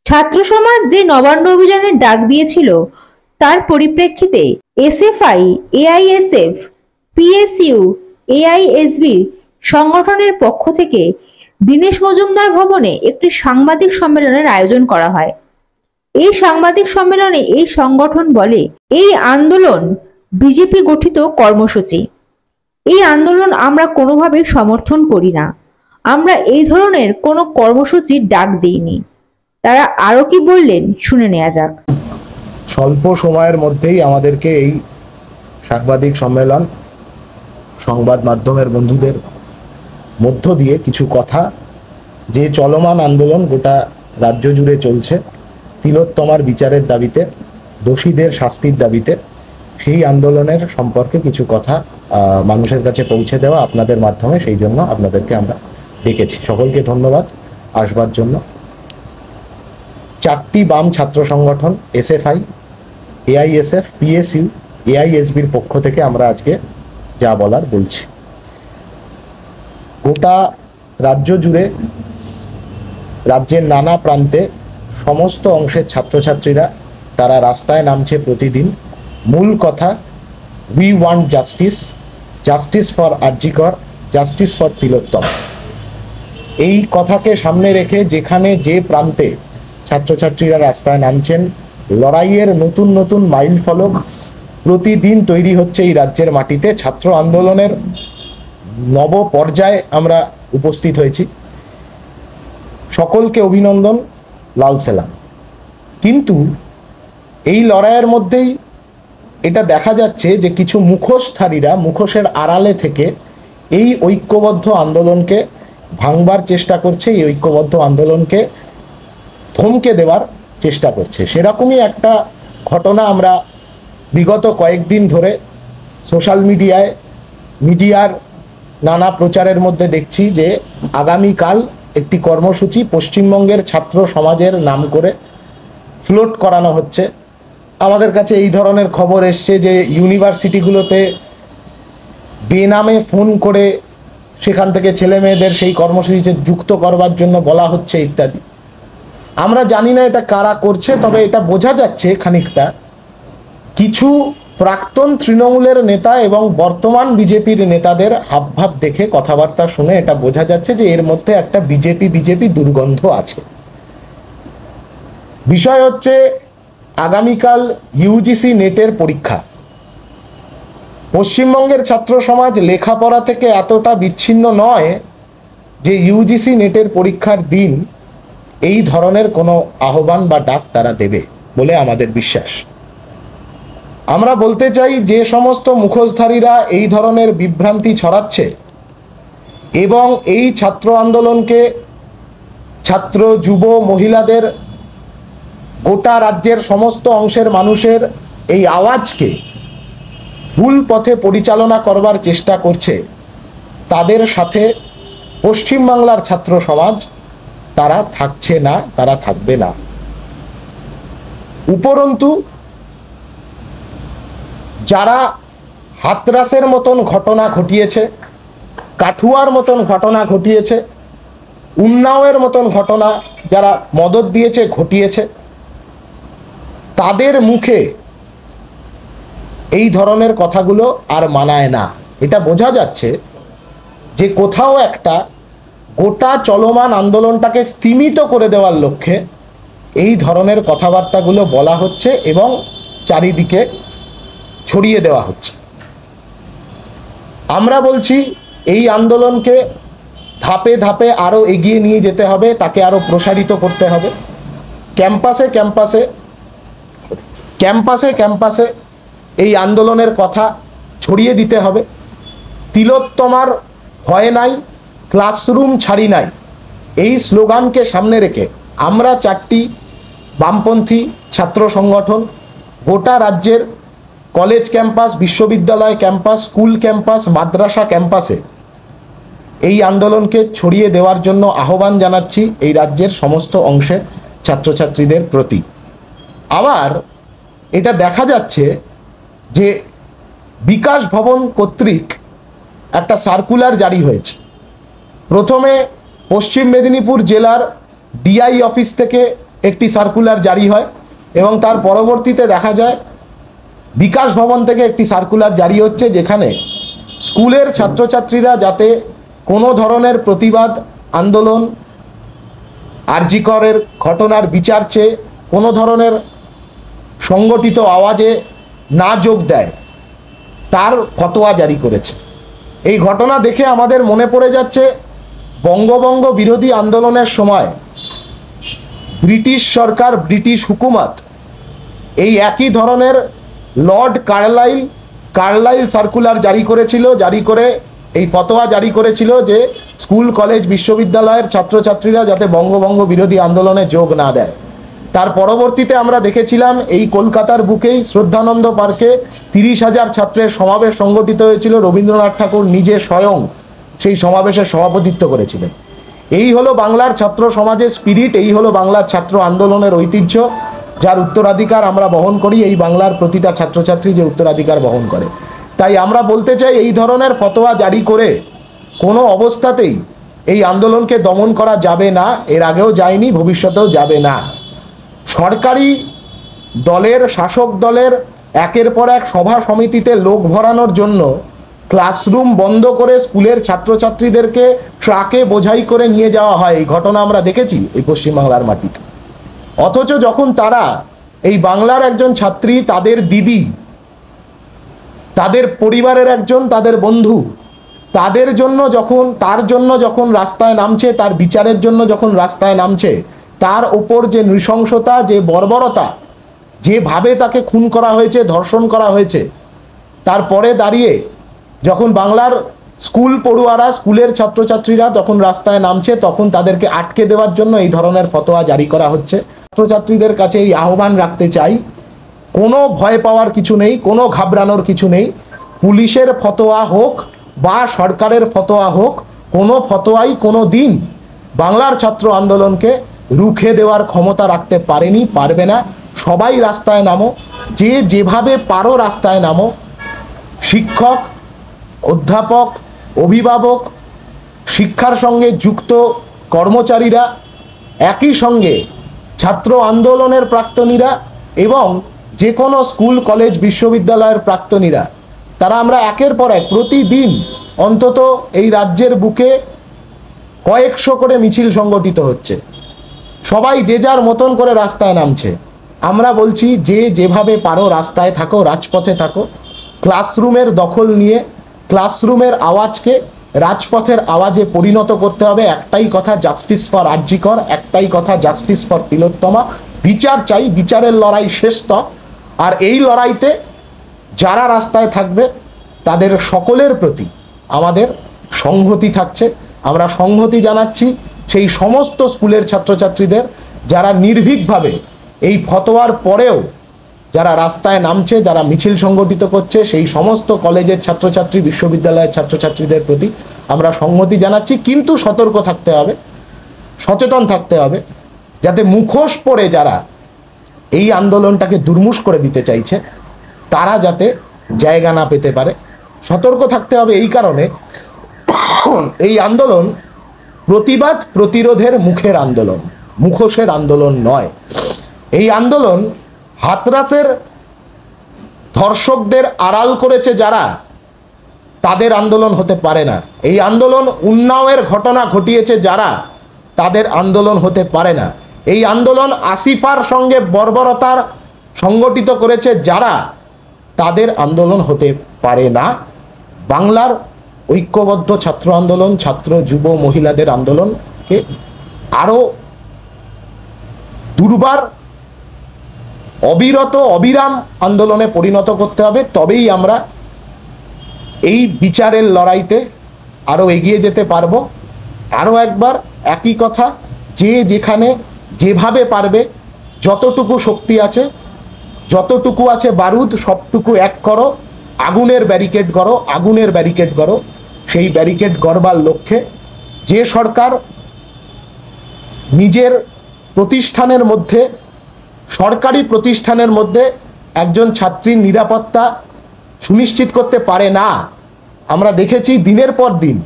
ছাত্র সমাজ যে নবান্ন অভিযানের ডাক দিয়েছিল তার পরিপ্রেক্ষিতে এসএফআই, এআইএসএফ, পিএসইউ, এআইএসবি সংগঠনের পক্ষ থেকে দীনেশ মজুমদার ভবনে একটি সাংবাদিক সম্মেলনের আয়োজন করা হয়। এই সাংবাদিক সম্মেলনে এই সংগঠন বলে, এই আন্দোলন বিজেপি গঠিত কর্মসূচি। এই আন্দোলন আমরা কোনোভাবেই সমর্থন করি না। আমরা এই ধরনের কোনো কর্মসূচির ডাক দিইনি। তারা আরো কি বললেন শুনে নেওয়া যাক। স্বল্প সময়ের মধ্যেই আমাদেরকে এই সাংবাদিক সম্মেলন সংবাদ মাধ্যমের বন্ধুদের মধ্য দিয়ে কিছু কথা, যে চলমান আন্দোলন গোটা রাজ্য জুড়ে চলছে তিলোত্তমার বিচারের দাবিতে, দোষীদের শাস্তির দাবিতে, সেই আন্দোলনের সম্পর্কে কিছু কথা মানুষের কাছে পৌঁছে দেওয়া আপনাদের মাধ্যমে, সেই জন্য আপনাদেরকে আমরা ডেকেছি। সকলকে ধন্যবাদ আসবার জন্য। চারটি বাম ছাত্র সংগঠন এসএফআই, এআইএসএফ, পিএসইউ, এআইএসবির পক্ষ থেকে আমরা আজকে যা বলার বলছি। গোটা রাজ্য জুড়ে, রাজ্যের নানা প্রান্তে সমস্ত অংশের ছাত্রছাত্রীরা তারা রাস্তায় নামছে প্রতিদিন। মূল কথা, we want justice, justice for RG Kar, justice for Tilottama. এই কথাকে সামনে রেখে যেখানে যে প্রান্তে ছাত্রছাত্রীরা রাস্তায় নামছেন, লড়াইয়ের নতুন নতুন মাইল ফলক প্রতিদিন তৈরি হচ্ছে এই রাজ্যের মাটিতে। ছাত্র আন্দোলনের নব পর্যায়ে আমরা উপস্থিত হয়েছি। সকলকে অভিনন্দন, লাল সেলাম। কিন্তু এই লড়াইয়ের মধ্যেই এটা দেখা যাচ্ছে যে কিছু মুখোশধারীরা মুখোশের আড়ালে থেকে এই ঐক্যবদ্ধ আন্দোলনকে ভাঙবার চেষ্টা করছে, এই ঐক্যবদ্ধ আন্দোলনকে থমকে দেওয়ার চেষ্টা করছে। সেরকমই একটা ঘটনা আমরা বিগত কয়েকদিন ধরে সোশ্যাল মিডিয়ায়, মিডিয়ার নানা প্রচারের মধ্যে দেখছি যে আগামীকাল একটি কর্মসূচি পশ্চিমবঙ্গের ছাত্র সমাজের নাম করে ফ্লোট করানো হচ্ছে। আমাদের কাছে এই ধরনের খবর এসছে যে ইউনিভার্সিটিগুলোতে বেনামে ফোন করে সেখান থেকে ছেলে মেয়েদের সেই কর্মসূচিতে যুক্ত করবার জন্য বলা হচ্ছে ইত্যাদি। আমরা জানি না এটা কারা করছে, তবে এটা বোঝা যাচ্ছে খানিকটা কিছু প্রাক্তন তৃণমূলের নেতা এবং বর্তমান বিজেপির নেতাদের হাবভাব দেখে, কথাবার্তা শুনে এটা বোঝা যাচ্ছে যে এর মধ্যে একটা বিজেপি দুর্গন্ধ আছে। বিষয় হচ্ছে আগামীকাল ইউজিসি নেটের পরীক্ষা। পশ্চিমবঙ্গের ছাত্র সমাজ লেখাপড়া থেকে এতটা বিচ্ছিন্ন নয় যে ইউজিসি নেটের পরীক্ষার দিন এই ধরনের কোনো আহ্বান বা ডাক তারা দেবে বলে আমাদের বিশ্বাস। আমরা বলতে চাই, যে সমস্ত মুখোশধারীরা এই ধরনের বিভ্রান্তি ছড়াচ্ছে এবং এই ছাত্র আন্দোলনকে, ছাত্র, যুব, মহিলাদের, গোটা রাজ্যের সমস্ত অংশের মানুষের এই আওয়াজকে ভুল পথে পরিচালনা করবার চেষ্টা করছে, তাদের সাথে পশ্চিমবাংলার ছাত্র সমাজ তারা থাকছে না, তারা থাকবে না। উপরন্তু যারা হাতরাসের মতন ঘটনা ঘটিয়েছে, কাঠুয়ার মতন ঘটনা ঘটিয়েছে, উন্নাওয়ের মতন ঘটনা যারা মদত দিয়েছে, ঘটিয়েছে, তাদের মুখে এই ধরনের কথাগুলো আর মানায় না। এটা বোঝা যাচ্ছে যে কোথাও একটা গোটা চলমান আন্দোলনটাকে স্তিমিত করে দেওয়ার লক্ষ্যে এই ধরনের কথাবার্তাগুলো বলা হচ্ছে এবং চারিদিকে ছড়িয়ে দেওয়া হচ্ছে। আমরা বলছি, এই আন্দোলনকে ধাপে ধাপে আরও এগিয়ে নিয়ে যেতে হবে, তাকে আরও প্রসারিত করতে হবে। ক্যাম্পাসে ক্যাম্পাসে ক্যাম্পাসে ক্যাম্পাসে এই আন্দোলনের কথা ছড়িয়ে দিতে হবে। তিলোত্তমার ভয় নাই, ক্লাসরুম ছাড়ি নাই, এই স্লোগানকে সামনে রেখে আমরা চারটি বামপন্থী ছাত্র সংগঠন গোটা রাজ্যের কলেজ ক্যাম্পাস, বিশ্ববিদ্যালয় ক্যাম্পাস, স্কুল ক্যাম্পাস, মাদ্রাসা ক্যাম্পাসে এই আন্দোলনকে ছড়িয়ে দেওয়ার জন্য আহ্বান জানাচ্ছি এই রাজ্যের সমস্ত অংশের ছাত্রছাত্রীদের প্রতি। আবার এটা দেখা যাচ্ছে যে বিকাশ ভবন কর্তৃক একটা সার্কুলার জারি হয়েছে। প্রথমে পশ্চিম মেদিনীপুর জেলার ডিআই অফিস থেকে একটি সার্কুলার জারি হয় এবং তার পরবর্তীতে দেখা যায় বিকাশ ভবন থেকে একটি সার্কুলার জারি হচ্ছে, যেখানে স্কুলের ছাত্রছাত্রীরা যাতে কোনো ধরনের প্রতিবাদ আন্দোলন, আরজি করের ঘটনার বিচার চেয়ে কোনো ধরনের সংগঠিত আওয়াজে না যোগ দেয়, তার ফতোয়া জারি করেছে। এই ঘটনা দেখে আমাদের মনে পড়ে যাচ্ছে বঙ্গভঙ্গ বিরোধী আন্দোলনের সময় ব্রিটিশ সরকার, ব্রিটিশ হুকুমত এই একই ধরনের লর্ড কার্লাইল সার্কুলার জারি করেছিল, জারি করে এই ফতোয়া জারি করেছিল যে স্কুল কলেজ বিশ্ববিদ্যালয়ের ছাত্রছাত্রীরা যাতে বঙ্গভঙ্গ বিরোধী আন্দোলনে যোগ না দেয়। তার পরবর্তীতে আমরা দেখেছিলাম এই কলকাতার বুকেই শ্রদ্ধানন্দ পার্কে 30,000 ছাত্রের সমাবেশ সংগঠিত হয়েছিল। রবীন্দ্রনাথ ঠাকুর নিজে স্বয়ং সেই সমাবেশের সভাপতিত্ব করেছিলেন। এই হলো বাংলার ছাত্র সমাজের স্পিরিট, এই হলো বাংলার ছাত্র আন্দোলনের ঐতিহ্য, যার উত্তরাধিকার আমরা বহন করি, এই বাংলার প্রতিটা ছাত্রছাত্রী যে উত্তরাধিকার বহন করে। তাই আমরা বলতে চাই, এই ধরনের ফতোয়া জারি করে কোনো অবস্থাতেই এই আন্দোলনকে দমন করা যাবে না, এর আগেও যায়নি, ভবিষ্যতেও যাবে না। সরকারি দলের, শাসক দলের একের পর এক সভা সমিতিতে লোক ভরানোর জন্য ক্লাসরুম বন্ধ করে স্কুলের ছাত্রছাত্রীদেরকে ট্রাকে বোঝাই করে নিয়ে যাওয়া হয়। এই ঘটনা আমরা দেখেছি এই পশ্চিমবাংলার মাটিতে। অথচ যখন তারা, এই বাংলার একজন ছাত্রী, তাদের দিদি, তাদের পরিবারের একজন, তাদের বন্ধু, তাদের জন্য যখন, তার জন্য যখন রাস্তায় নামছে, তার বিচারের জন্য যখন রাস্তায় নামছে, তার ওপর যে নৃশংসতা, যে বর্বরতা, যেভাবে তাকে খুন করা হয়েছে, ধর্ষণ করা হয়েছে, তারপরে দাঁড়িয়ে যখন বাংলার স্কুল পড়ুয়ারা, স্কুলের ছাত্রছাত্রীরা যখন রাস্তায় নামছে, তখন তাদেরকে আটকে দেওয়ার জন্য এই ধরনের ফতোয়া জারি করা হচ্ছে। ছাত্রছাত্রীদের কাছে এই আহ্বান রাখতে চাই, কোনো ভয় পাওয়ার কিছু নেই, কোনো ঘাবড়ানোর কিছু নেই। পুলিশের ফতোয়া হোক বা সরকারের ফতোয়া হোক, কোনো ফতোয়াই কোনো দিন বাংলার ছাত্র আন্দোলনকে রুখে দেওয়ার ক্ষমতা রাখতে পারেনি, পারবে না। সবাই রাস্তায় নামো, যে যেভাবে পারো রাস্তায় নামো। শিক্ষক, অধ্যাপক, অভিভাবক, শিক্ষার সঙ্গে যুক্ত কর্মচারীরা, একই সঙ্গে ছাত্র আন্দোলনের প্রাক্তনীরা এবং যে কোনো স্কুল কলেজ বিশ্ববিদ্যালয়ের প্রাক্তনীরা, তারা আমরা একের পর এক প্রতিদিন অন্তত এই রাজ্যের বুকে কয়েকশো করে মিছিল সংগঠিত হচ্ছে। সবাই যে যার মতন করে রাস্তায় নামছে। আমরা বলছি, যে যেভাবে পারো রাস্তায় থাকো, রাজপথে থাকো। ক্লাসরুমের দখল নিয়ে ক্লাসরুমের আওয়াজকে রাজপথের আওয়াজে পরিণত করতে হবে। একটাই কথা, জাস্টিস ফর আরজি কর, একটাই কথা, জাস্টিস ফর তিলোত্তমা। বিচার চাই, বিচারের লড়াই শেষ স্তর। আর এই লড়াইতে যারা রাস্তায় থাকবে তাদের সকলের প্রতি আমাদের সংহতি থাকছে। আমরা সংহতি জানাচ্ছি সেই সমস্ত স্কুলের ছাত্রছাত্রীদের যারা নির্ভীকভাবে এই ফতোয়ার পরেও যারা রাস্তায় নামছে, যারা মিছিল সংগঠিত করছে, সেই সমস্ত কলেজের ছাত্রছাত্রী, বিশ্ববিদ্যালয়ের ছাত্রছাত্রীদের প্রতি আমরা সংহতি জানাচ্ছি। কিন্তু সতর্ক থাকতে হবে, সচেতন থাকতে হবে, যাতে মুখোশ পরে যারা এই আন্দোলনটাকে দুর্মুষ করে দিতে চাইছে তারা যাতে জায়গা না পেতে পারে। সতর্ক থাকতে হবে এই কারণে, এই আন্দোলন প্রতিবাদ প্রতিরোধের মুখের আন্দোলন, মুখোশের আন্দোলন নয়। এই আন্দোলন হাতরাসের ধর্ষকদের আড়াল করেছে যারা, তাদের আন্দোলন হতে পারে না। এই আন্দোলন উন্নাওয়ের ঘটনা ঘটিয়েছে যারা, তাদের আন্দোলন হতে পারে না। এই আন্দোলন আসিফার সঙ্গে বর্বরতার সংগঠিত করেছে যারা, তাদের আন্দোলন হতে পারে না। বাংলার ঐক্যবদ্ধ ছাত্র আন্দোলন, ছাত্র, যুব, মহিলাদের আন্দোলনকে আরও দুর্বার, অবিরত, অবিরাম আন্দোলনে পরিণত করতে হবে। তবেই আমরা এই বিচারের লড়াইতে আরও এগিয়ে যেতে পারবো। আরও একবার একই কথা, যে যেখানে যেভাবে পারবে, যতটুকু শক্তি আছে, যতটুকু আছে বারুদ, সবটুকু এক করো, আগুনের ব্যারিকেড করো, আগুনের ব্যারিকেড করো। সেই ব্যারিকেড গড়বার লক্ষ্যে যে সরকার নিজের প্রতিষ্ঠানের মধ্যে, সরকারি প্রতিষ্ঠানের মধ্যে একজন ছাত্রীর নিরাপত্তা সুনিশ্চিত করতে পারে না, আমরা দেখেছি দিনের পর দিন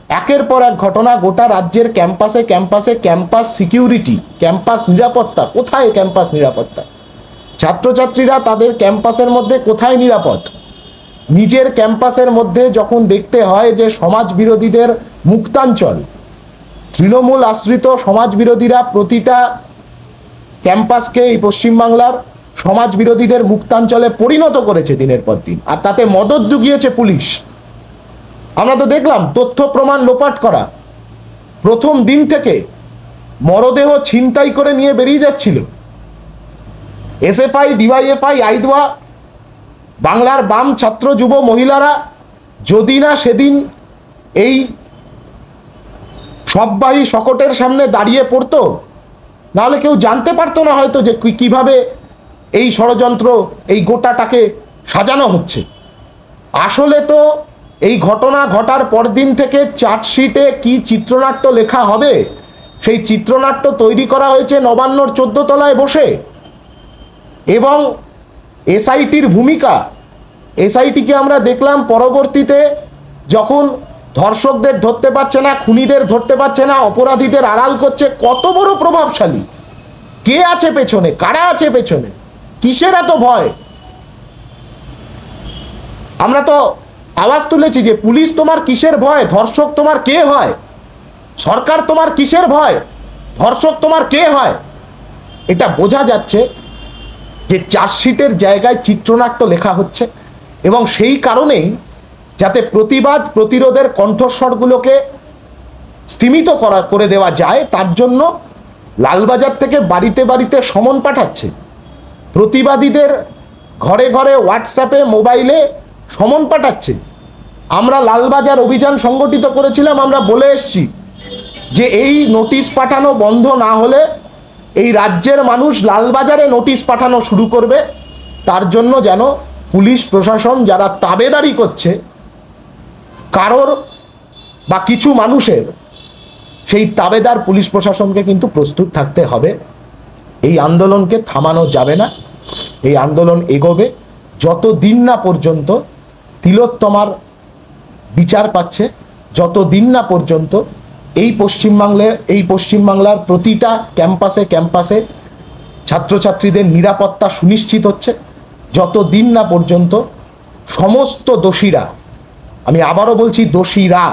একের পর এক ঘটনা, গোটা রাজ্যের ক্যাম্পাসে ক্যাম্পাসে ক্যাম্পাস সিকিউরিটি, ক্যাম্পাস নিরাপত্তা। কোথায় ক্যাম্পাস নিরাপত্তা? ছাত্রছাত্রীরা তাদের ক্যাম্পাসের মধ্যে কোথায় নিরাপদ? নিজের ক্যাম্পাসের মধ্যে যখন দেখতে হয় যে সমাজ বিরোধীদের মুক্তাঞ্চল, তৃণমূল আশ্রিত সমাজ বিরোধীরা প্রতিটা ক্যাম্পাসকে এই পশ্চিমবাংলার সমাজ বিরোধীদের মুক্তাঞ্চলে পরিণত করেছে দিনের পর দিন, আর তাতে মদত জুগিয়েছে পুলিশ। আমরা তো দেখলাম তথ্য প্রমাণ লোপাট করা, প্রথম দিন থেকে মরদেহ ছিনতাই করে নিয়ে বেরিয়ে যাচ্ছিল। এসএফআই, ডিওয়াইএফআই, আইডওয়া, বাংলার বাম ছাত্র যুব মহিলারা যদি না সেদিন এই সববাহী শকটের সামনে দাঁড়িয়ে পড়তো, নাহলে কেউ জানতে পারতো না হয়তো যে কিভাবে এই ষড়যন্ত্র, এই গোটাটাকে সাজানো হচ্ছে। আসলে তো এই ঘটনা ঘটার পরদিন থেকে চার্জশিটে কি চিত্রনাট্য লেখা হবে, সেই চিত্রনাট্য তৈরি করা হয়েছে নবান্নর 14 তলায় বসে। এবং এসআইটির ভূমিকা, এসআইটিকে আমরা দেখলাম পরবর্তীতে যখন ধর্ষকদের ধরতে পারছে না, খুনিদের ধরতে পারছে না, অপরাধীদের আড়াল করছে, কত বড় প্রভাবশালী। কে আছে পেছনে, কারা আছে পেছনে, কিসের এত ভয়? আমরা তো আওয়াজ তুলেছি যে পুলিশ তোমার কিসের ভয়, ধর্ষক তোমার কে হয়? সরকার তোমার কিসের ভয়, ধর্ষক তোমার কে হয়? এটা বোঝা যাচ্ছে যে চার্জশিটের জায়গায় চিত্রনাট্য লেখা হচ্ছে। এবং সেই কারণেই যাতে প্রতিবাদ প্রতিরোধের কণ্ঠস্বরগুলোকে স্তিমিত করে দেওয়া যায়, তার জন্য লালবাজার থেকে বাড়িতে বাড়িতে সমন পাঠাচ্ছে। প্রতিবাদীদের ঘরে ঘরে হোয়াটসঅ্যাপে, মোবাইলে সমন পাঠাচ্ছে। আমরা লালবাজার অভিযান সংগঠিত করেছিলাম, আমরা বলে এসছি যে এই নোটিশ পাঠানো বন্ধ না হলে এই রাজ্যের মানুষ লালবাজারে নোটিশ পাঠানো শুরু করবে। তার জন্য যেন পুলিশ প্রশাসন যারা তাবেদারি করছে কারোর বা কিছু মানুষের, সেই তাবেদার পুলিশ প্রশাসনকে কিন্তু প্রস্তুত থাকতে হবে। এই আন্দোলনকে থামানো যাবে না, এই আন্দোলন এগোবে যতদিন না পর্যন্ত তিলোত্তমার বিচার পাচ্ছে, যতদিন না পর্যন্ত এই পশ্চিমবাংলার প্রতিটা ক্যাম্পাসে ক্যাম্পাসে ছাত্রছাত্রীদের নিরাপত্তা সুনিশ্চিত হচ্ছে, যতদিন না পর্যন্ত সমস্ত দোষীরা, আমি আবারও বলছি দোষীরা,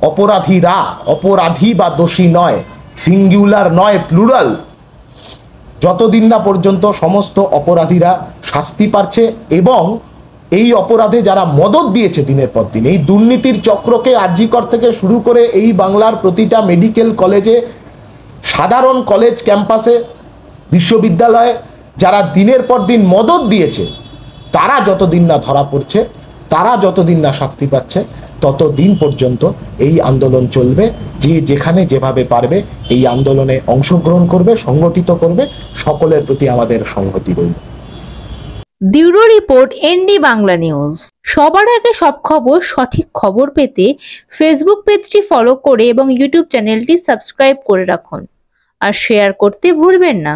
অপরাধীরা, অপরাধী বা দোষী নয়, সিঙ্গুলার নয়, প্লুরাল, যতদিন না পর্যন্ত সমস্ত অপরাধীরা শাস্তি পাচ্ছে এবং এই অপরাধে যারা মদত দিয়েছে দিনের পর দিন, এই দুর্নীতির চক্রকে আরজিকর থেকে শুরু করে এই বাংলার প্রতিটা মেডিকেল কলেজে, সাধারণ কলেজ ক্যাম্পাসে, বিশ্ববিদ্যালয়ে যারা দিনের পর দিন মদত দিয়েছে, তারা যতদিন না ধরা পড়ছে, তারা যতদিন না শাস্তি পাচ্ছে, ততদিন পর্যন্ত এই আন্দোলন চলবে। যে যেখানে যেভাবে পারবে এই আন্দোলনে অংশগ্রহণ করবে, সংগঠিত করবে। সকলের প্রতি আমাদের সংহতি রইল। Bureau report, ND Bangla news. সবার আগে সব খবর, সঠিক খবর পেতে ফেসবুক পেজটি ফলো করে এবং ইউটিউব চ্যানেলটি সাবস্ক্রাইব করে রাখুন আর শেয়ার করতে ভুলবেন না।